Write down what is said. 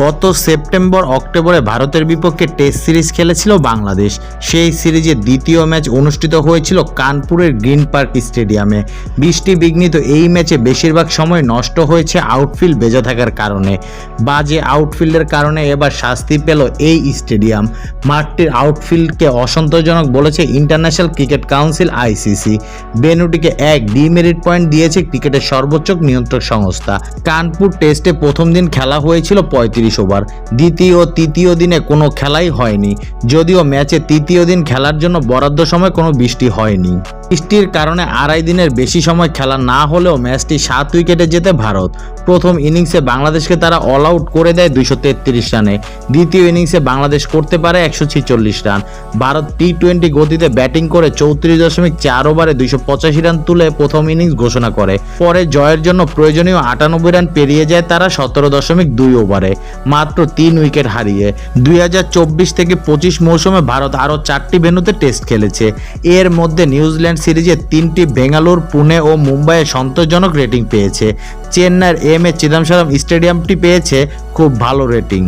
গত সেপ্টেম্বর অক্টোবরে ভারতের বিপক্ষে টেস্ট সিরিজ খেলেছিল বাংলাদেশ। সেই সিরিজের দ্বিতীয় ম্যাচ অনুষ্ঠিত হয়েছিল কানপুরের গ্রিন পার্ক স্টেডিয়ামে। বৃষ্টি বিঘ্নিত এই ম্যাচে বেশিরভাগ সময় নষ্ট হয়েছে আউটফিল্ড ভেজা থাকার কারণে। বাজে আউটফিল্ডের কারণে এবার শাস্তি পেল এই স্টেডিয়াম। মাঠটির আউটফিল্ডকে অসন্তোষজনক বলেছে ইন্টারন্যাশনাল ক্রিকেট কাউন্সিল আইসিসি। ভেন্যুটিকে এক ডিমেরিট পয়েন্ট দিয়েছে ক্রিকেটের সর্বোচ্চ নিয়ন্ত্রক সংস্থা। কানপুর টেস্টে প্রথম দিন খেলা হয়েছিল 35 ওভার। দ্বিতীয় ও তৃতীয় দিনে কোনো খেলাই হয়নি, যদিও ম্যাচে তৃতীয় দিন খেলার জন্য বরাদ্দ সময় কোনো বৃষ্টি হয়নি। বৃষ্টির কারণে আড়াই দিনের বেশি সময় খেলা না হলেও ম্যাচটি 7 উইকেটে জেতে ভারত। প্রথম ইনিংসে বাংলাদেশকে তারা অল আউট করে দেয় 233 রানে। দ্বিতীয় ইনিংসে বাংলাদেশ করতে পারে 146 রান। ভারত টি-20 গতিতে ব্যাটিং করে 34.4 ওভারে 285 রান তুলে প্রথম ইনিংস ঘোষণা করে। পরে জয়ের জন্য প্রয়োজনীয় 98 রান পেরিয়ে যায় তারা 17.2 ওভারে, মাত্র 3 উইকেট হারিয়ে। 2024 থেকে 25 মৌসুমে ভারত আরও 4টি ভেন্যুতে টেস্ট খেলেছে। এর মধ্যে নিউজিল্যান্ড সিরিজে 3টি বেঙ্গালুর, পুনে ও মুম্বাইয়ে সন্তোষজনক রেটিং পেয়েছে। চেন্নাইয়ের এম এ চিদম্বরম স্টেডিয়ামটি পেয়েছে খুব ভালো রেটিং।